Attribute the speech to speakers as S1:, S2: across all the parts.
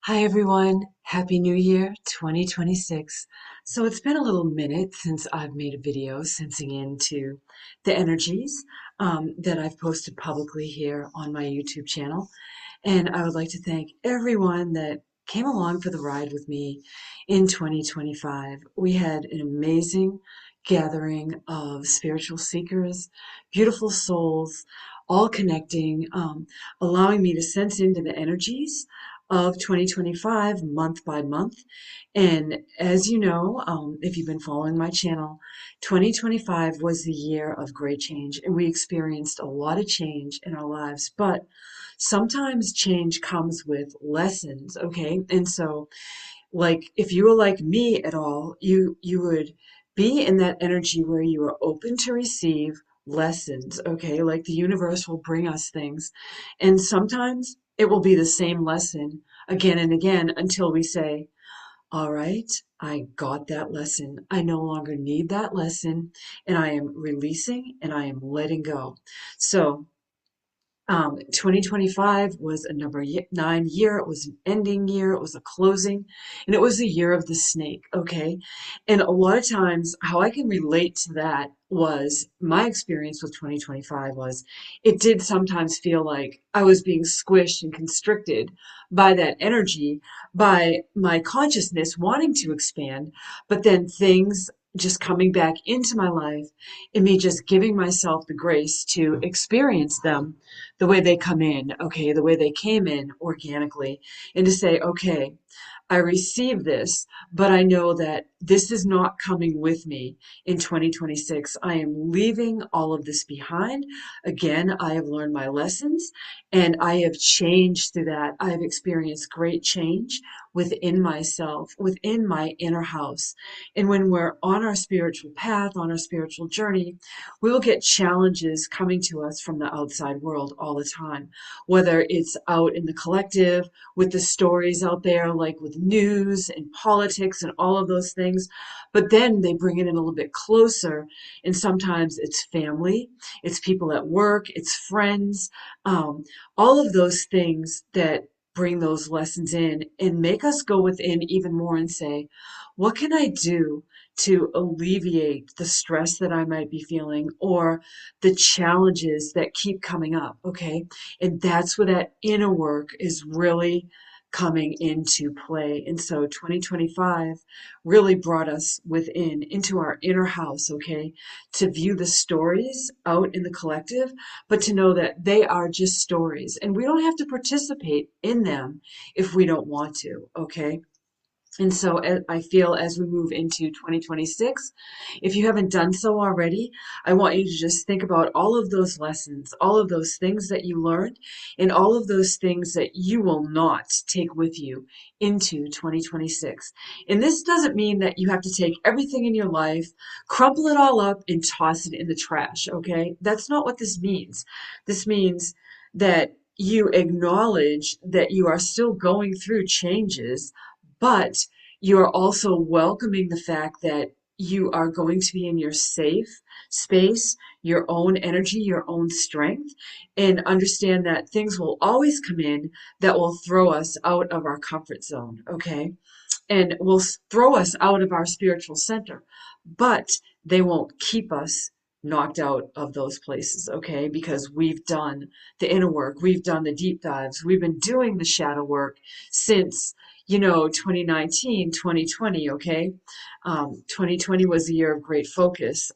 S1: Hi everyone, Happy New Year 2026. So it's been a little minute since I've made a video sensing into the energies that I've posted publicly here on my YouTube channel. And I would like to thank everyone that came along for the ride with me in 2025. We had an amazing gathering of spiritual seekers, beautiful souls, all connecting, allowing me to sense into the energies of 2025 month by month. And as you know, if you've been following my channel, 2025 was the year of great change, and we experienced a lot of change in our lives. But sometimes change comes with lessons, okay? And so, like, if you were like me at all, you would be in that energy where you are open to receive lessons, okay? Like the universe will bring us things, and sometimes it will be the same lesson again and again until we say, all right, I got that lesson. I no longer need that lesson, and I am releasing and I am letting go. So 2025 was a nine year. It was an ending year. It was a closing, and it was a year of the snake. Okay. And a lot of times, how I can relate to that was my experience with 2025 was it did sometimes feel like I was being squished and constricted by that energy, by my consciousness wanting to expand, but then things just coming back into my life and me just giving myself the grace to experience them the way they come in, okay, the way they came in organically, and to say, okay, I receive this, but I know that this is not coming with me in 2026. I am leaving all of this behind. Again, I have learned my lessons and I have changed through that. I have experienced great change within myself, within my inner house. And when we're on our spiritual path, on our spiritual journey, we will get challenges coming to us from the outside world all the time, whether it's out in the collective with the stories out there, like with news and politics and all of those things. But then they bring it in a little bit closer, and sometimes it's family, it's people at work, it's friends, all of those things that bring those lessons in and make us go within even more and say, what can I do to alleviate the stress that I might be feeling or the challenges that keep coming up? Okay. And that's where that inner work is really coming into play. And so 2025 really brought us within into our inner house, okay, to view the stories out in the collective, but to know that they are just stories and we don't have to participate in them if we don't want to, okay? And so I feel as we move into 2026, if you haven't done so already, I want you to just think about all of those lessons, all of those things that you learned, and all of those things that you will not take with you into 2026. And this doesn't mean that you have to take everything in your life, crumple it all up, and toss it in the trash, okay? That's not what this means. This means that you acknowledge that you are still going through changes, but you are also welcoming the fact that you are going to be in your safe space, your own energy, your own strength, and understand that things will always come in that will throw us out of our comfort zone, okay? And will throw us out of our spiritual center, but they won't keep us knocked out of those places, okay? Because we've done the inner work, we've done the deep dives, we've been doing the shadow work since 2019, 2020, okay? 2020 was a year of great focus.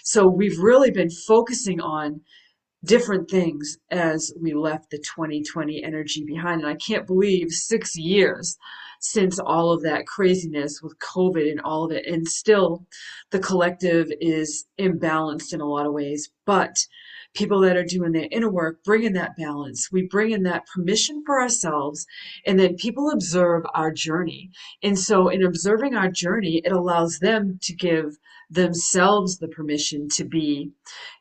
S1: So we've really been focusing on different things as we left the 2020 energy behind. And I can't believe 6 years since all of that craziness with COVID and all of it. And still, the collective is imbalanced in a lot of ways. But people that are doing their inner work bring in that balance. We bring in that permission for ourselves, and then people observe our journey. And so, in observing our journey, it allows them to give themselves the permission to be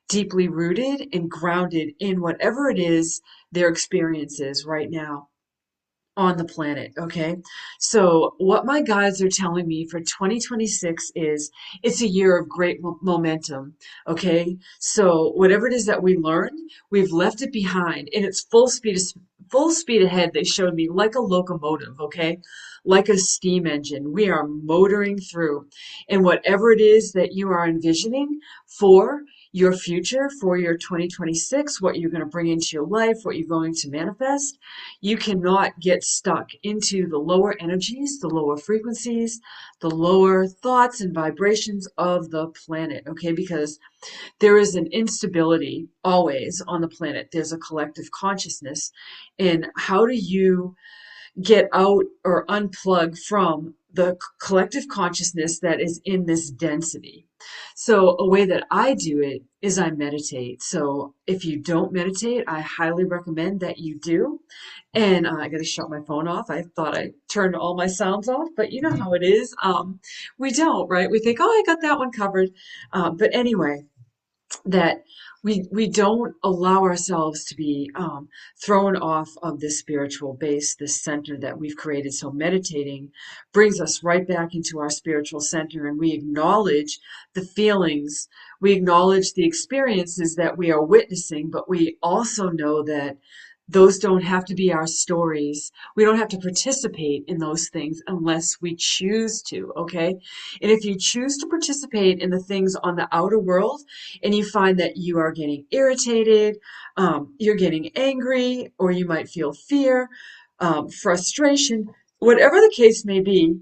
S1: deeply rooted and grounded in whatever it is their experience is right now. on the planet, okay? So what my guides are telling me for 2026 is it's a year of great momentum, okay? So whatever it is that we learned, we've left it behind and it's full speed ahead. They showed me like a locomotive, okay? Like a steam engine. We are motoring through. And whatever it is that you are envisioning for your future, for your 2026, what you're going to bring into your life, what you're going to manifest, you cannot get stuck into the lower energies, the lower frequencies, the lower thoughts and vibrations of the planet, okay? Because there is an instability always on the planet. There's a collective consciousness. And how do you get out or unplug from the collective consciousness that is in this density? So, a way that I do it is I meditate. So, if you don't meditate, I highly recommend that you do. And I got to shut my phone off. I thought I turned all my sounds off, but you know how it is. We don't, right? We think, oh, I got that one covered. But anyway, that we don't allow ourselves to be thrown off of this spiritual base, this center that we've created. So meditating brings us right back into our spiritual center, and we acknowledge the feelings, we acknowledge the experiences that we are witnessing, but we also know that those don't have to be our stories. We don't have to participate in those things unless we choose to, okay? And if you choose to participate in the things on the outer world, and you find that you are getting irritated, you're getting angry, or you might feel fear, frustration, whatever the case may be,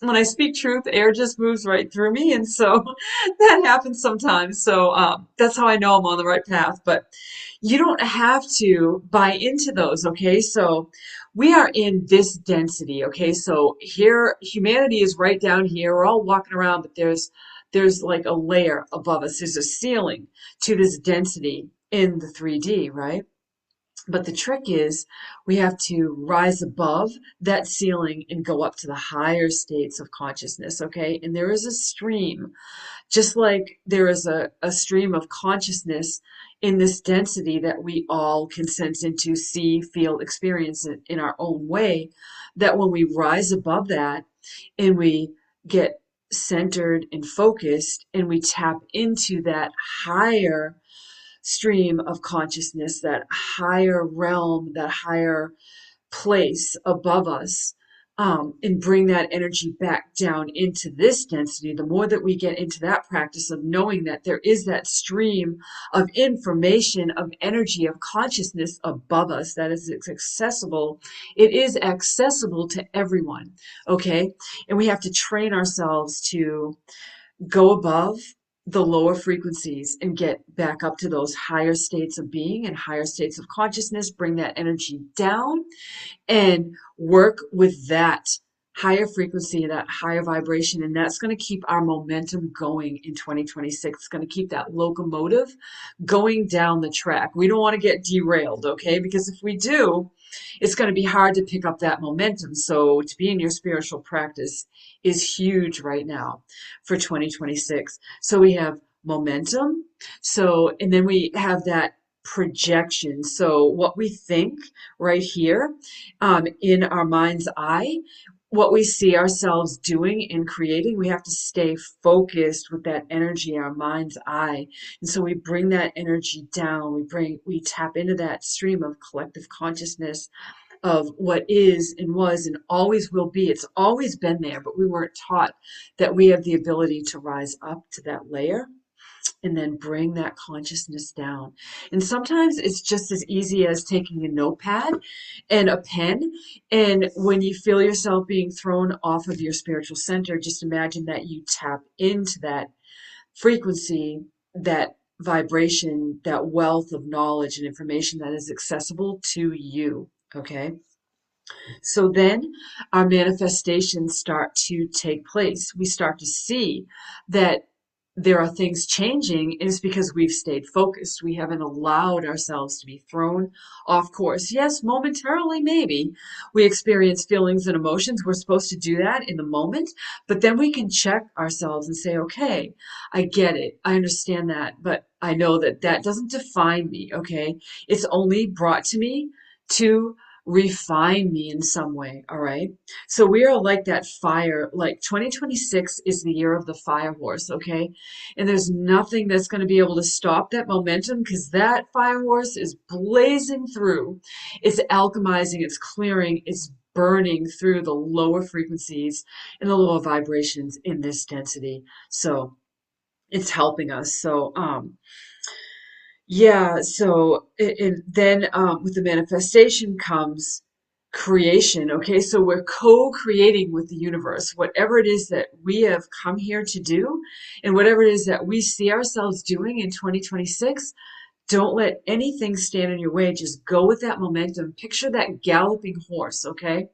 S1: when I speak truth, air just moves right through me. And so that happens sometimes. So that's how I know I'm on the right path. But you don't have to buy into those, okay? So we are in this density, okay? So here, humanity is right down here. We're all walking around, but there's like a layer above us. There's a ceiling to this density in the 3D, right? But the trick is we have to rise above that ceiling and go up to the higher states of consciousness, okay? And there is a stream, just like there is a stream of consciousness in this density that we all can sense into, see, feel, experience it in our own way, that when we rise above that and we get centered and focused and we tap into that higher stream of consciousness, that higher realm, that higher place above us, and bring that energy back down into this density, the more that we get into that practice of knowing that there is that stream of information, of energy, of consciousness above us that is accessible, it is accessible to everyone, okay? And we have to train ourselves to go above the lower frequencies and get back up to those higher states of being and higher states of consciousness, bring that energy down and work with that higher frequency, that higher vibration. And that's going to keep our momentum going in 2026. It's going to keep that locomotive going down the track. We don't want to get derailed, okay? Because if we do, it's going to be hard to pick up that momentum. So to be in your spiritual practice is huge right now for 2026. So we have momentum. So, and then we have that projection. So what we think right here, in our mind's eye, what we see ourselves doing and creating, we have to stay focused with that energy, our mind's eye. And so we bring that energy down. We tap into that stream of collective consciousness of what is and was and always will be. It's always been there, but we weren't taught that we have the ability to rise up to that layer and then bring that consciousness down. And sometimes it's just as easy as taking a notepad and a pen. And when you feel yourself being thrown off of your spiritual center, just imagine that you tap into that frequency, that vibration, that wealth of knowledge and information that is accessible to you. Okay. So then our manifestations start to take place. We start to see that there are things changing, and it's because we've stayed focused. We haven't allowed ourselves to be thrown off course. Yes, momentarily, maybe we experience feelings and emotions. We're supposed to do that in the moment, but then we can check ourselves and say, okay, I get it. I understand that, but I know that that doesn't define me, okay? It's only brought to me to refine me in some way, all right? So we are like that fire, like 2026 is the year of the fire horse, okay? And there's nothing that's going to be able to stop that momentum because that fire horse is blazing through. It's alchemizing, it's clearing, it's burning through the lower frequencies and the lower vibrations in this density. So it's helping us. So, yeah, so then with the manifestation comes creation. Okay, so we're co-creating with the universe, whatever it is that we have come here to do, and whatever it is that we see ourselves doing in 2026. Don't let anything stand in your way. Just go with that momentum. Picture that galloping horse, okay?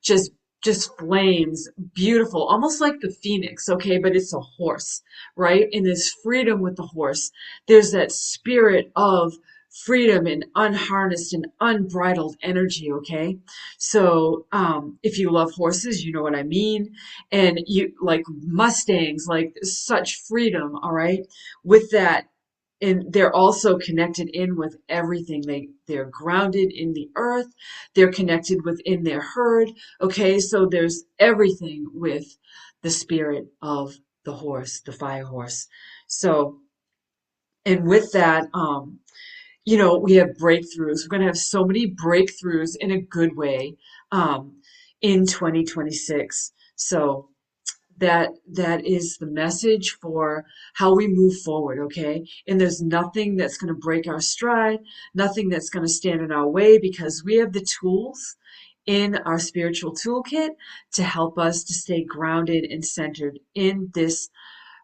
S1: just just flames, beautiful, almost like the phoenix, okay, but it's a horse, right? And there's freedom with the horse. There's that spirit of freedom and unharnessed and unbridled energy, okay? So if you love horses, you know what I mean. And you like mustangs, like such freedom, all right, with that. And they're also connected in with everything. They're grounded in the earth. They're connected within their herd. Okay, so there's everything with the spirit of the horse, the fire horse. So, and with that, we have breakthroughs. We're going to have so many breakthroughs in a good way in 2026. So, that is the message for how we move forward, okay? And there's nothing that's going to break our stride, nothing that's going to stand in our way because we have the tools in our spiritual toolkit to help us to stay grounded and centered in this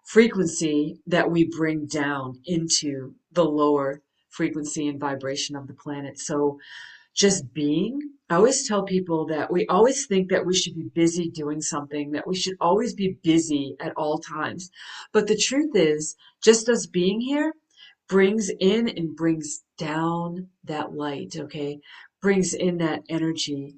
S1: frequency that we bring down into the lower frequency and vibration of the planet. So just being. I always tell people that we always think that we should be busy doing something, that we should always be busy at all times. But the truth is, just us being here brings in and brings down that light, okay? Brings in that energy,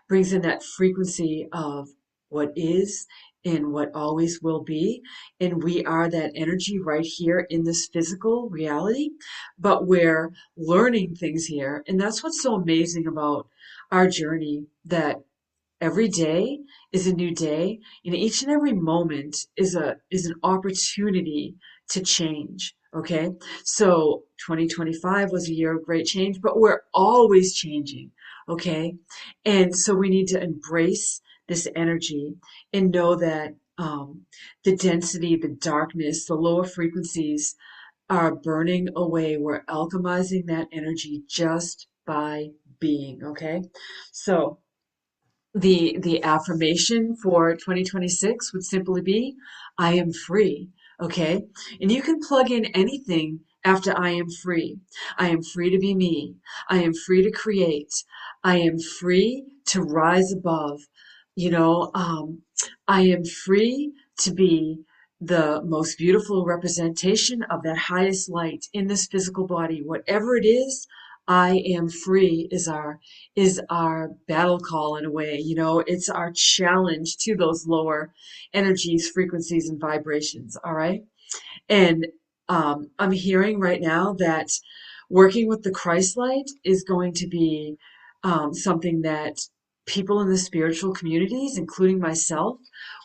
S1: brings in that frequency of what is and what always will be. And we are that energy right here in this physical reality, but we're learning things here. And that's what's so amazing about our journey, that every day is a new day, and each and every moment is an opportunity to change. Okay, so 2025 was a year of great change, but we're always changing. Okay, and so we need to embrace this energy and know that the density, the darkness, the lower frequencies are burning away. We're alchemizing that energy just by being. Okay, so the affirmation for 2026 would simply be, I am free. Okay, and you can plug in anything after I am free. I am free to be me. I am free to create. I am free to rise above. you know um, I am free to be the most beautiful representation of that highest light in this physical body, whatever it is. I am free is our battle call in a way. It's our challenge to those lower energies, frequencies, and vibrations. All right. And I'm hearing right now that working with the Christ light is going to be something that people in the spiritual communities, including myself,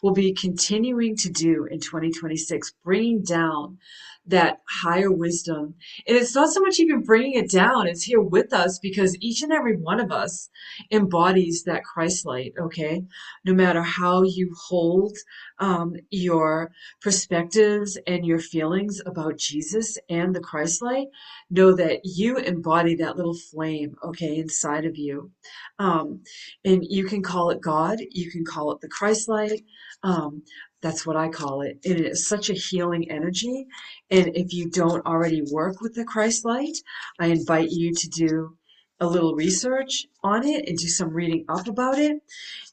S1: will be continuing to do in 2026, bringing down that higher wisdom. And it's not so much even bringing it down, it's here with us because each and every one of us embodies that Christ light, okay? No matter how you hold your perspectives and your feelings about Jesus and the Christ light, know that you embody that little flame, okay, inside of you. And you can call it God, you can call it the Christ light. Um, that's what I call it. And it is such a healing energy. And if you don't already work with the Christ light, I invite you to do a little research on it and do some reading up about it.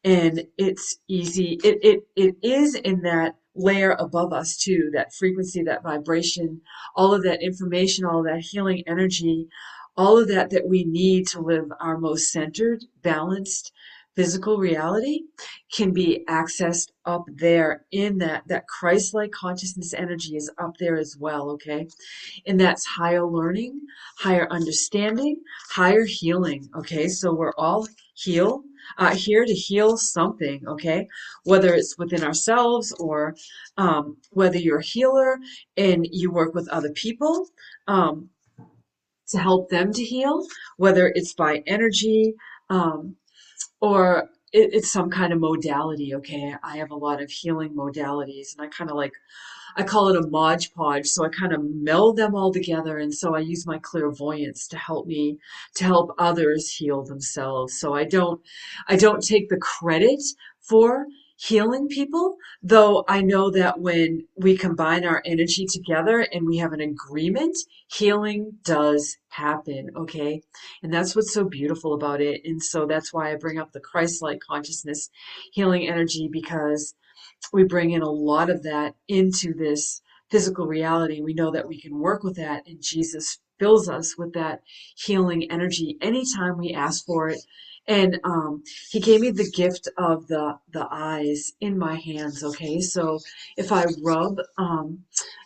S1: And it's easy. It is in that layer above us too, that frequency, that vibration, all of that information, all of that healing energy, all of that we need to live our most centered, balanced physical reality can be accessed up there in that Christ-like consciousness energy is up there as well, okay? And that's higher learning, higher understanding, higher healing, okay? So we're all heal, here to heal something, okay? Whether it's within ourselves or whether you're a healer and you work with other people um, to help them to heal, whether it's by energy, um, or it's some kind of modality, okay? I have a lot of healing modalities, and I kind of like I call it a Mod Podge. So I kind of meld them all together. And so I use my clairvoyance to help me to help others heal themselves. So I don't take the credit for healing people, though I know that when we combine our energy together and we have an agreement, healing does happen, okay? And that's what's so beautiful about it. And so that's why I bring up the Christ-like consciousness healing energy, because we bring in a lot of that into this physical reality. We know that we can work with that, and Jesus fills us with that healing energy anytime we ask for it. And he gave me the gift of the eyes in my hands. Okay, so if I rub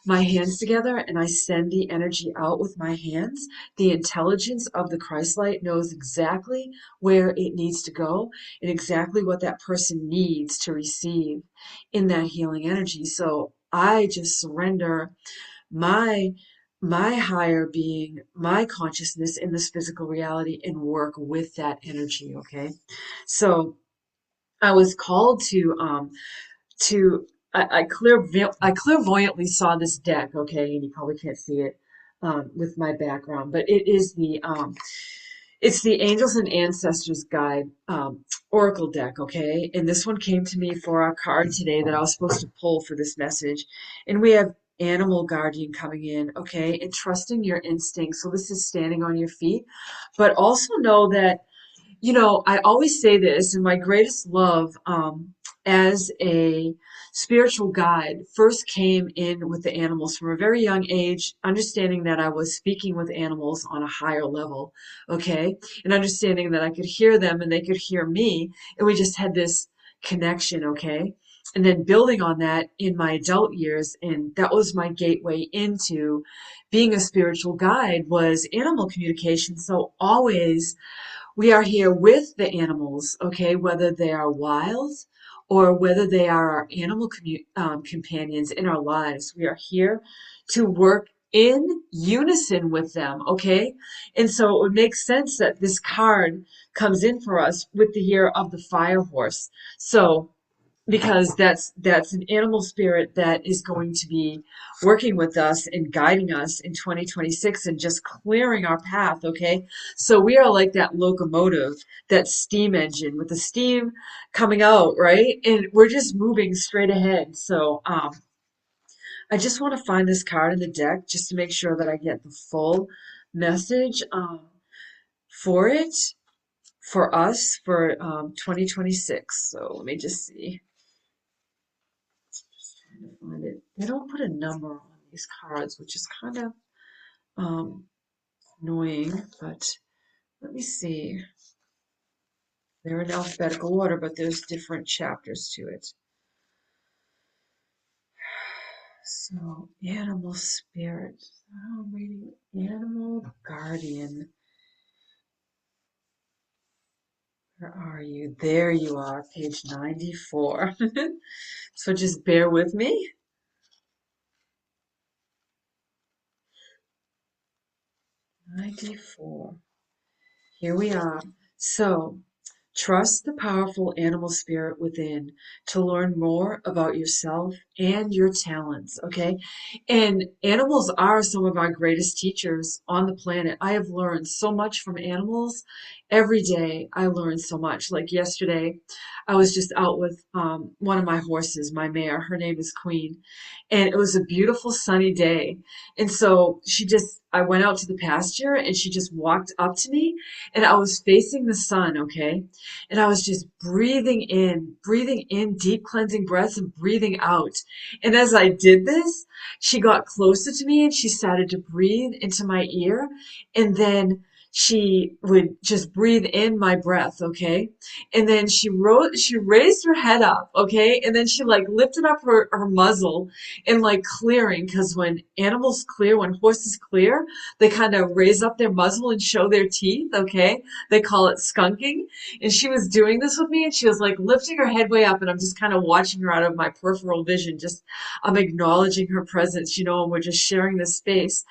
S1: my hands together and I send the energy out with my hands, the intelligence of the Christ light knows exactly where it needs to go and exactly what that person needs to receive in that healing energy. So I just surrender my my higher being, my consciousness in this physical reality and work with that energy, okay? So I was called to I clairvoyantly saw this deck, okay, and you probably can't see it with my background, but it's the Angels and Ancestors Guide Oracle deck, okay? And this one came to me for our card today that I was supposed to pull for this message. And we have Animal Guardian coming in, okay? And trusting your instincts. So this is standing on your feet, but also know that I always say this, and my greatest love as a spiritual guide first came in with the animals from a very young age, understanding that I was speaking with animals on a higher level, okay? And understanding that I could hear them and they could hear me, and we just had this connection, okay? And then building on that in my adult years, and that was my gateway into being a spiritual guide was animal communication. So always we are here with the animals, okay, whether they are wild or whether they are our animal companions in our lives. We are here to work in unison with them, okay? And so it would make sense that this card comes in for us with the year of the fire horse. So because that's an animal spirit that is going to be working with us and guiding us in 2026 and just clearing our path, okay? So we are like that locomotive, that steam engine with the steam coming out, right? And we're just moving straight ahead. So I just want to find this card in the deck just to make sure that I get the full message for it, for us, for 2026. So let me just see. Trying to find it. They don't put a number on these cards, which is kind of um, annoying, but let me see. They're in alphabetical order, but there's different chapters to it. So, animal spirit. Oh, I'm reading animal guardian. Where are you? There you are, page 94. So just bear with me. 94. Here we are. So, trust the powerful animal spirit within to learn more about yourself and your talents, okay? And animals are some of our greatest teachers on the planet. I have learned so much from animals. Every day I learn so much. Like yesterday, I was just out with one of my horses, my mare. Her name is Queen. And it was a beautiful sunny day. And so I went out to the pasture and she just walked up to me and I was facing the sun, okay? And I was just breathing in deep cleansing breaths and breathing out. And as I did this, she got closer to me and she started to breathe into my ear. And then she would just breathe in my breath, okay? And then she raised her head up, okay? And then she like lifted up her muzzle in like clearing, because when animals clear, when horses clear, they kind of raise up their muzzle and show their teeth, okay? They call it skunking. And she was doing this with me, and she was like lifting her head way up, and I'm just kind of watching her out of my peripheral vision. Just I'm acknowledging her presence, and we're just sharing this space.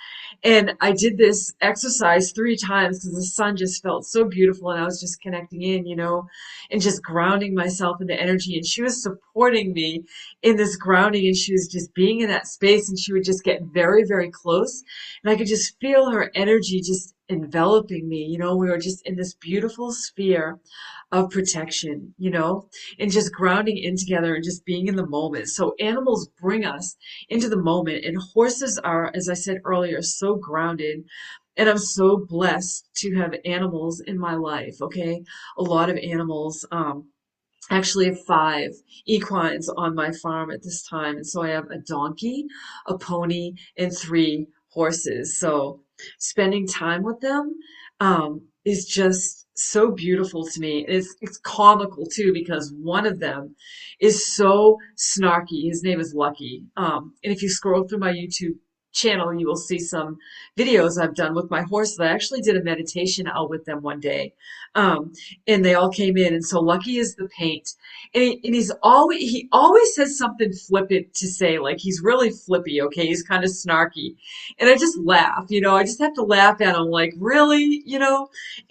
S1: And I did this exercise 3 times because the sun just felt so beautiful, and I was just connecting in, and just grounding myself into energy. And she was supporting me in this grounding, and she was just being in that space, and she would just get very, very close. And I could just feel her energy just enveloping me. We were just in this beautiful sphere of protection, and just grounding in together and just being in the moment. So animals bring us into the moment, and horses are, as I said earlier, so grounded. And I'm so blessed to have animals in my life, okay? A lot of animals. Actually have 5 equines on my farm at this time. And so I have a donkey, a pony, and 3 horses. So spending time with them is just so beautiful to me. It's comical too, because one of them is so snarky. His name is Lucky. And if you scroll through my YouTube channel, you will see some videos I've done with my horses. I actually did a meditation out with them one day. Um, and they all came in. And so Lucky is the paint. And he always says something flippant to say, like he's really flippy, okay? He's kind of snarky. And I just laugh. I just have to laugh at him, like, really?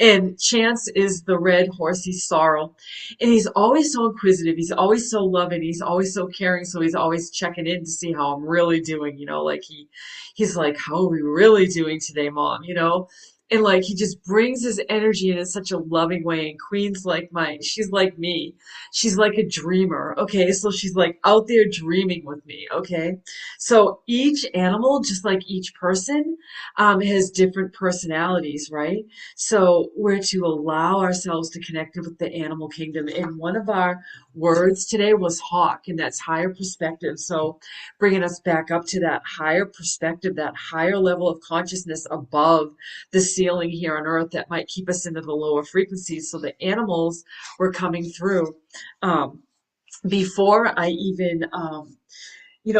S1: And Chance is the red horse, he's Sorrel. And he's always so inquisitive, he's always so loving, he's always so caring, so he's always checking in to see how I'm really doing, like he's like, how are we really doing today, Mom? And like he just brings his energy in such a loving way. And Queen's like she's like me. She's like a dreamer. Okay. So she's like out there dreaming with me. Okay. So each animal, just like each person, has different personalities, right? So we're to allow ourselves to connect with the animal kingdom. And one of our words today was hawk, and that's higher perspective. So bringing us back up to that higher perspective, that higher level of consciousness above the ceiling here on earth that might keep us into the lower frequencies. So the animals were coming through um, before I even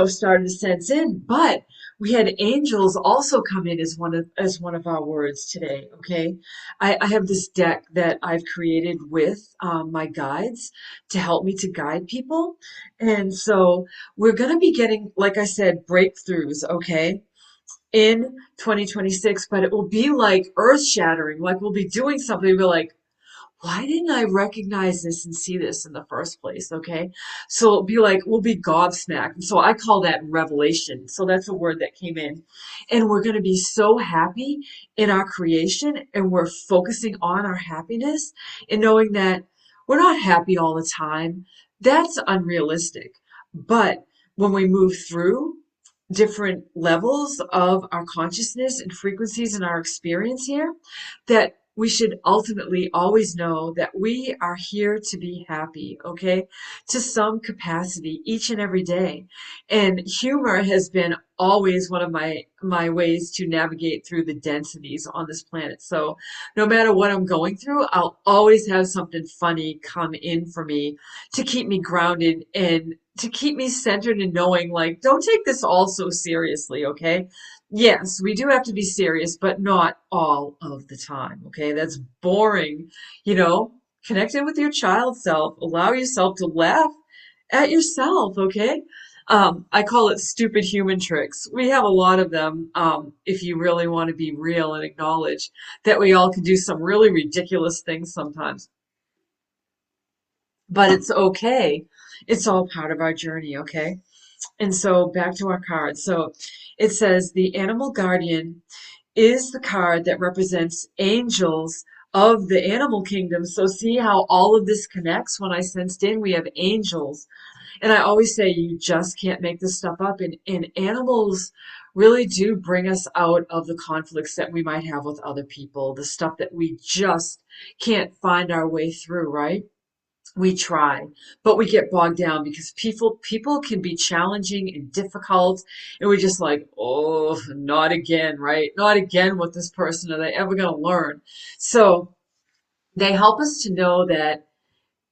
S1: started to sense in. But we had angels also come in as one of our words today. Okay, I have this deck that I've created with my guides to help me to guide people, and so we're going to be getting, like I said, breakthroughs. Okay, in 2026, but it will be like earth shattering. Like we'll be doing something, we'll be like, why didn't I recognize this and see this in the first place? Okay. So it'll be like, we'll be gobsmacked. And so I call that revelation. So that's a word that came in. And we're going to be so happy in our creation, and we're focusing on our happiness and knowing that we're not happy all the time. That's unrealistic. But when we move through different levels of our consciousness and frequencies in our experience here, that we should ultimately always know that we are here to be happy, okay? To some capacity each and every day. And humor has been always one of my ways to navigate through the densities on this planet. So no matter what I'm going through, I'll always have something funny come in for me to keep me grounded and to keep me centered and knowing, like, don't take this all so seriously, okay? Yes, we do have to be serious, but not all of the time, okay? That's boring, you know? Connect in with your child self. Allow yourself to laugh at yourself, okay? I call it stupid human tricks. We have a lot of them, if you really want to be real and acknowledge that we all can do some really ridiculous things sometimes. But it's okay. It's all part of our journey, okay? And so back to our cards. So it says the animal guardian is the card that represents angels of the animal kingdom. So see how all of this connects. When I sensed in, we have angels. And I always say you just can't make this stuff up. And animals really do bring us out of the conflicts that we might have with other people, the stuff that we just can't find our way through, right? We try, but we get bogged down because people can be challenging and difficult, and we're just like, oh, not again, right? Not again with this person. Are they ever going to learn? So they help us to know that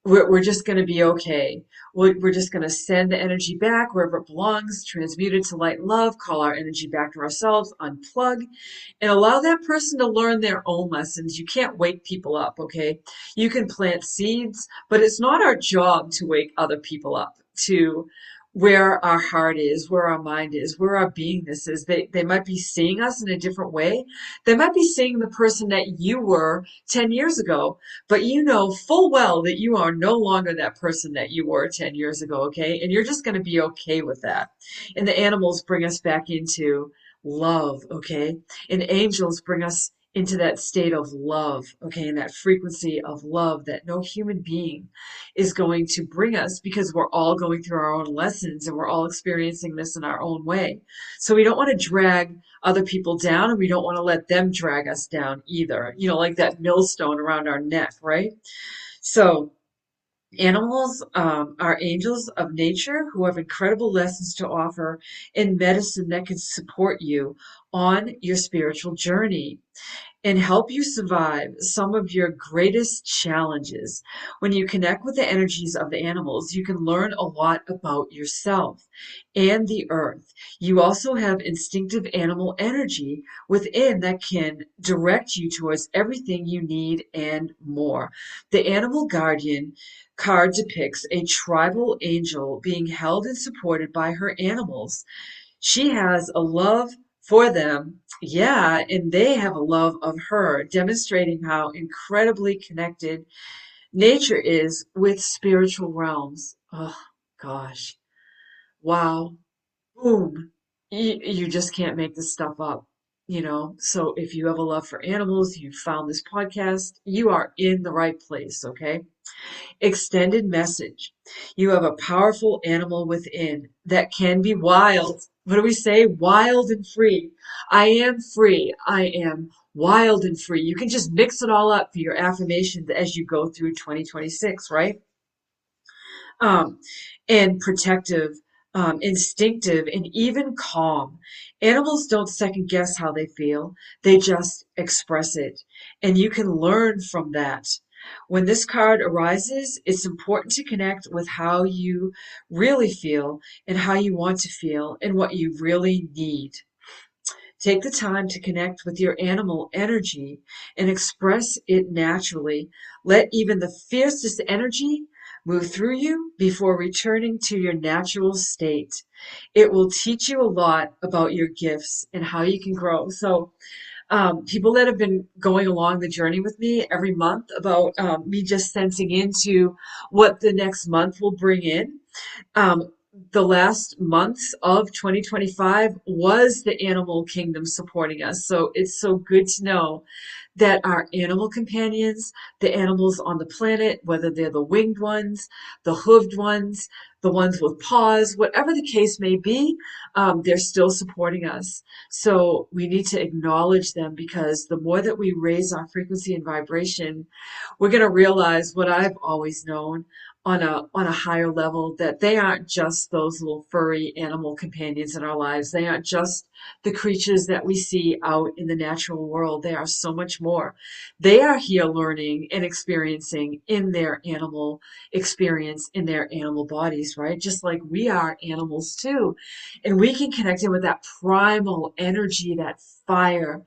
S1: we're just going to be okay. We're just going to send the energy back wherever it belongs, transmute it to light and love, call our energy back to ourselves, unplug, and allow that person to learn their own lessons. You can't wake people up, okay? You can plant seeds, but it's not our job to wake other people up to where our heart is, where our mind is, where our beingness is. They might be seeing us in a different way. They might be seeing the person that you were 10 years ago, but you know full well that you are no longer that person that you were 10 years ago, okay? And you're just going to be okay with that. And the animals bring us back into love, okay? And angels bring us into that state of love, okay? And that frequency of love that no human being is going to bring us because we're all going through our own lessons and we're all experiencing this in our own way. So we don't want to drag other people down and we don't want to let them drag us down either. You know, like that millstone around our neck, right? So animals are angels of nature who have incredible lessons to offer in medicine that can support you on your spiritual journey and help you survive some of your greatest challenges. When you connect with the energies of the animals, you can learn a lot about yourself and the earth. You also have instinctive animal energy within that can direct you towards everything you need and more. The animal guardian card depicts a tribal angel being held and supported by her animals. She has a love for them, yeah, and they have a love of her, demonstrating how incredibly connected nature is with spiritual realms. Oh, gosh. Wow. Boom. You just can't make this stuff up, you know? So if you have a love for animals, you found this podcast, you are in the right place, okay? Extended message. You have a powerful animal within that can be wild. What do we say? Wild and free. I am free. I am wild and free. You can just mix it all up for your affirmations as you go through 2026, right? um, and protective, instinctive, and even calm. Animals don't second guess how they feel, they just express it. And you can learn from that. When this card arises, it's important to connect with how you really feel and how you want to feel and what you really need. Take the time to connect with your animal energy and express it naturally. Let even the fiercest energy move through you before returning to your natural state. It will teach you a lot about your gifts and how you can grow. So, people that have been going along the journey with me every month about me just sensing into what the next month will bring in, um, the last months of 2025 was the animal kingdom supporting us. So it's so good to know that our animal companions, the animals on the planet, whether they're the winged ones, the hooved ones, the ones with paws, whatever the case may be, they're still supporting us. So we need to acknowledge them because the more that we raise our frequency and vibration, we're going to realize what I've always known on a higher level, that they aren't just those little furry animal companions in our lives. They aren't just the creatures that we see out in the natural world. They are so much more. They are here learning and experiencing in their animal experience in their animal bodies, right? Just like we are animals too. And we can connect in with that primal energy, that fire,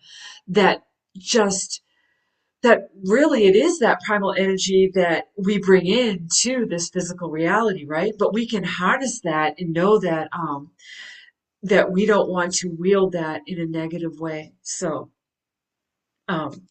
S1: that just that really it is that primal energy that we bring into this physical reality, right? But we can harness that and know that that we don't want to wield that in a negative way. So um,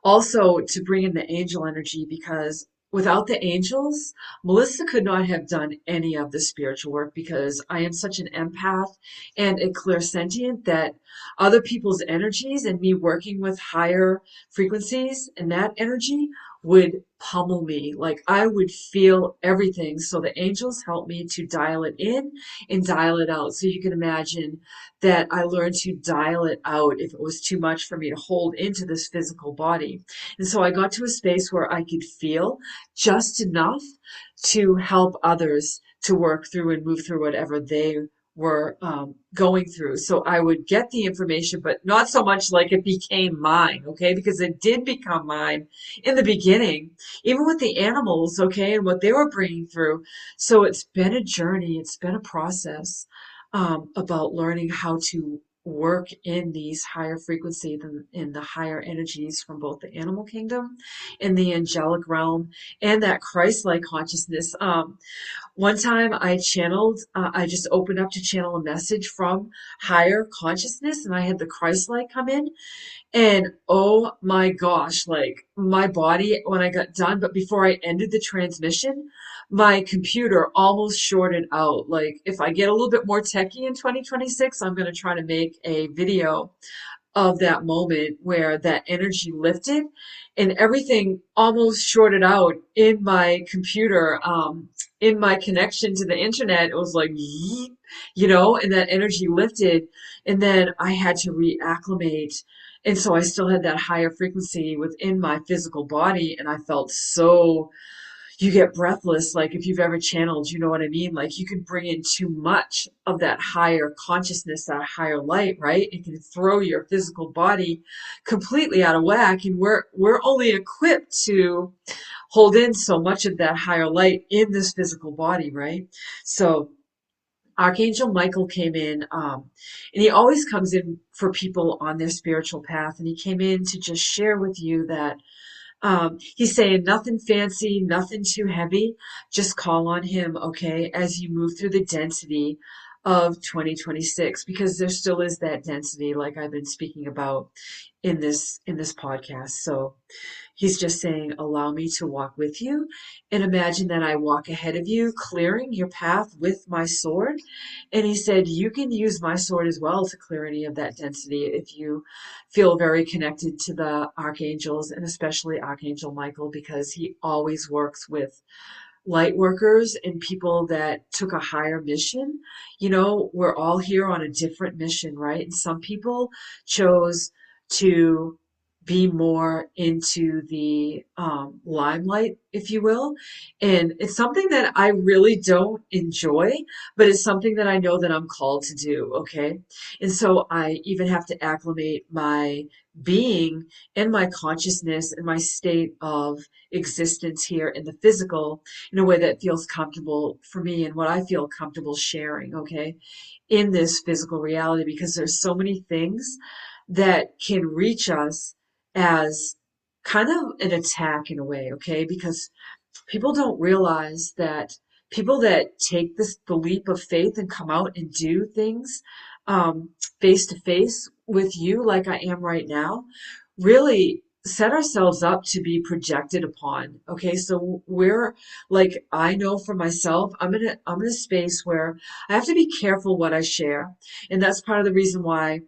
S1: also to bring in the angel energy, because without the angels, Melissa could not have done any of the spiritual work, because I am such an empath and a clairsentient that other people's energies and me working with higher frequencies and that energy would pummel me. Like I would feel everything. So the angels helped me to dial it in and dial it out. So you can imagine that I learned to dial it out if it was too much for me to hold into this physical body. And so I got to a space where I could feel just enough to help others to work through and move through whatever they were going through. So I would get the information, but not so much like it became mine, okay? Because it did become mine in the beginning, even with the animals, okay, and what they were bringing through. So it's been a journey, it's been a process about learning how to work in these higher frequency than in the higher energies from both the animal kingdom and the angelic realm and that Christ-like consciousness. One time I just opened up to channel a message from higher consciousness and I had the Christ-like come in and oh my gosh, like my body when I got done, but before I ended the transmission, my computer almost shorted out. Like if I get a little bit more techie in 2026, I'm going to try to make a video of that moment where that energy lifted and everything almost shorted out in my computer, in my connection to the internet. It was like, yeet, and that energy lifted. And then I had to reacclimate. And so I still had that higher frequency within my physical body. And I felt so you get breathless. Like if you've ever channeled, you know what I mean? Like you can bring in too much of that higher consciousness, that higher light, right? It can throw your physical body completely out of whack. And we're only equipped to hold in so much of that higher light in this physical body, right? So Archangel Michael came in, and he always comes in for people on their spiritual path. And he came in to just share with you that he's saying nothing fancy, nothing too heavy. Just call on him, okay, as you move through the density of 2026, because there still is that density, like I've been speaking about in this podcast. So he's just saying, allow me to walk with you and imagine that I walk ahead of you, clearing your path with my sword. And he said, you can use my sword as well to clear any of that density if you feel very connected to the archangels and especially Archangel Michael, because he always works with light workers and people that took a higher mission. We're all here on a different mission, right? And some people chose to be more into the limelight, if you will. And it's something that I really don't enjoy, but it's something that I know that I'm called to do, okay? And so I even have to acclimate my being and my consciousness and my state of existence here in the physical in a way that feels comfortable for me and what I feel comfortable sharing, okay, in this physical reality, because there's so many things that can reach us as kind of an attack in a way, okay, because people don't realize that people that take the leap of faith and come out and do things face to face with you like I am right now really set ourselves up to be projected upon. Okay, so we're like I know for myself, I'm in a space where I have to be careful what I share. And that's part of the reason why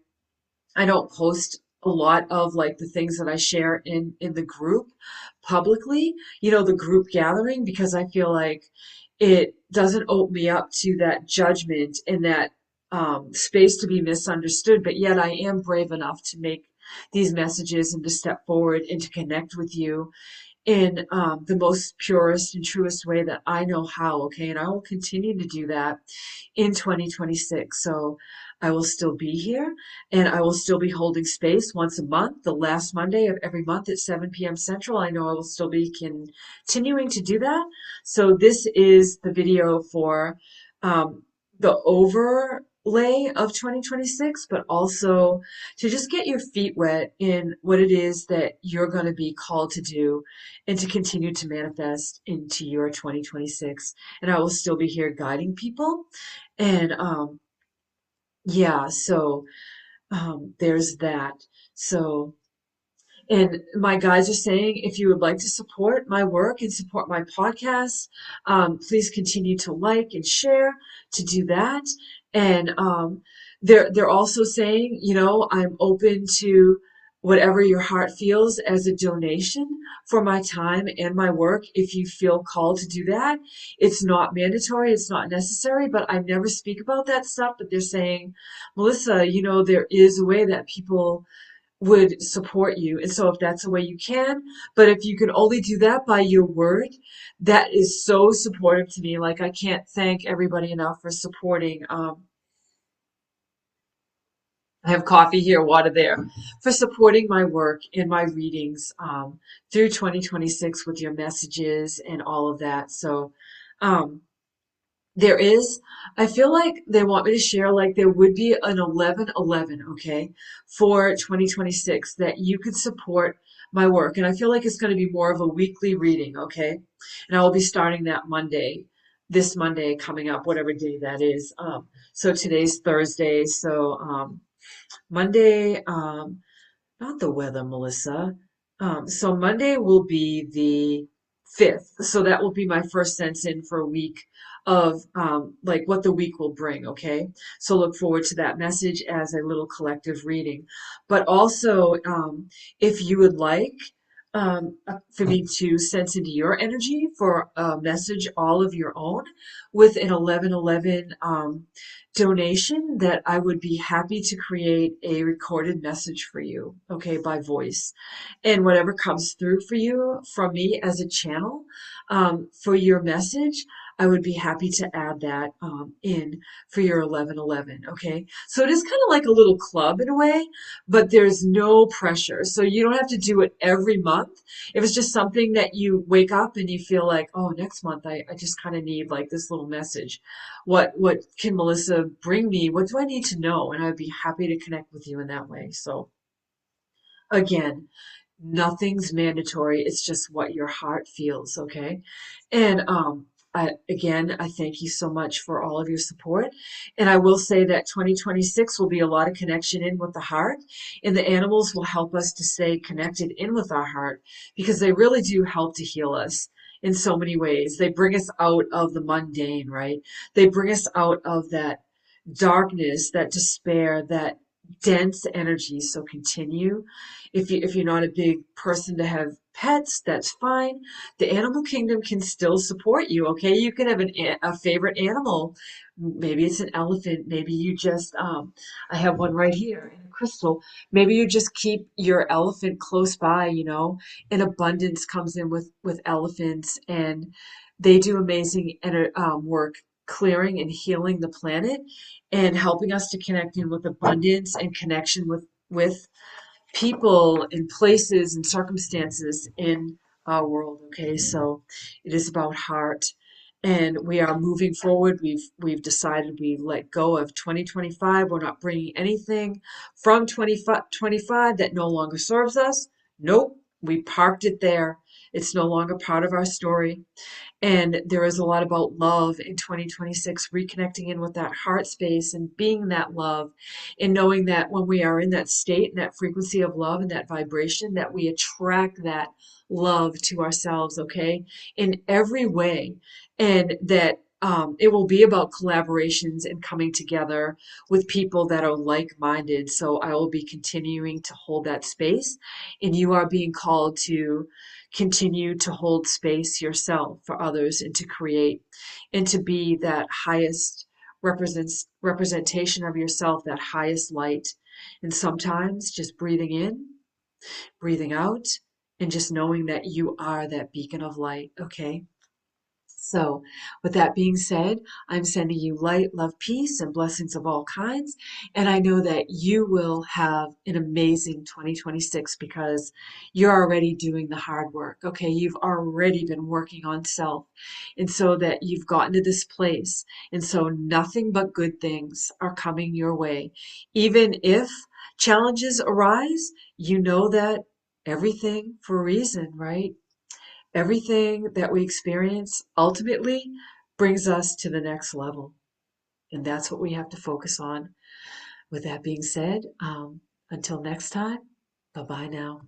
S1: I don't post a lot of like the things that I share in the group publicly, the group gathering, because I feel like it doesn't open me up to that judgment and that space to be misunderstood. But yet I am brave enough to make these messages and to step forward and to connect with you in the most purest and truest way that I know how, okay? And I will continue to do that in 2026. So I will still be here and I will still be holding space once a month, the last Monday of every month at 7 p.m. Central. I know I will still be continuing to do that. So this is the video for the overlay of 2026, but also to just get your feet wet in what it is that you're going to be called to do and to continue to manifest into your 2026. And I will still be here guiding people. And yeah, so there's that. So, and my guys are saying if you would like to support my work and support my podcast, please continue to like and share to do that. And they're also saying, I'm open to whatever your heart feels as a donation for my time and my work. If you feel called to do that, it's not mandatory, it's not necessary, but I never speak about that stuff. But they're saying, Melissa, there is a way that people would support you. And so if that's a way you can, but if you can only do that by your word, that is so supportive to me. Like I can't thank everybody enough for supporting. I have coffee here, water there, for supporting my work and my readings through 2026 with your messages and all of that. So, um, there is, I feel like they want me to share, like there would be an 1111, okay, for 2026 that you could support my work. And I feel like it's going to be more of a weekly reading, okay? And I will be starting that Monday, this Monday coming up, whatever day that is. So today's Thursday. So, Monday, not the weather, Melissa. So Monday will be the 5th. So that will be my first sense in for a week of like what the week will bring, okay? So look forward to that message as a little collective reading. But also, if you would like for me to sense into your energy for a message all of your own with an 1111 donation, that I would be happy to create a recorded message for you, okay, by voice. And whatever comes through for you from me as a channel for your message, I would be happy to add that in for your 1111, okay? So it is kind of like a little club in a way, but there's no pressure. So you don't have to do it every month. If it's just something that you wake up and you feel like, oh, next month I just kind of need like this little message. What can Melissa bring me? What do I need to know? And I'd be happy to connect with you in that way. So again, nothing's mandatory. It's just what your heart feels, okay? And I thank you so much for all of your support. And I will say that 2026 will be a lot of connection in with the heart, and the animals will help us to stay connected in with our heart because they really do help to heal us in so many ways. They bring us out of the mundane, right? They bring us out of that darkness, that despair, that dense energy. So continue. If you're not a big person to have pets, that's fine. The animal kingdom can still support you. Okay, you can have a favorite animal. Maybe it's an elephant. Maybe you just I have one right here in a crystal. Maybe you just keep your elephant close by. And abundance comes in with elephants, and they do amazing work clearing and healing the planet and helping us to connect in with abundance and connection with people and places and circumstances in our world. Okay, so it is about heart, and we are moving forward. We've decided we let go of 2025. We're not bringing anything from 2025 that no longer serves us. Nope, we parked it there. It's no longer part of our story. And there is a lot about love in 2026, reconnecting in with that heart space and being that love, and knowing that when we are in that state and that frequency of love and that vibration, that we attract that love to ourselves, okay, in every way. And that it will be about collaborations and coming together with people that are like-minded. So I will be continuing to hold that space, and you are being called to continue to hold space yourself for others and to create and to be that highest representation of yourself, that highest light. And sometimes just breathing in, breathing out, and just knowing that you are that beacon of light, okay? So, with that being said, I'm sending you light, love, peace, and blessings of all kinds. And I know that you will have an amazing 2026 because you're already doing the hard work. Okay. You've already been working on self. And so that you've gotten to this place. And so nothing but good things are coming your way. Even if challenges arise, you know that everything for a reason, right? Everything that we experience ultimately brings us to the next level. And that's what we have to focus on. With that being said, until next time, bye bye now.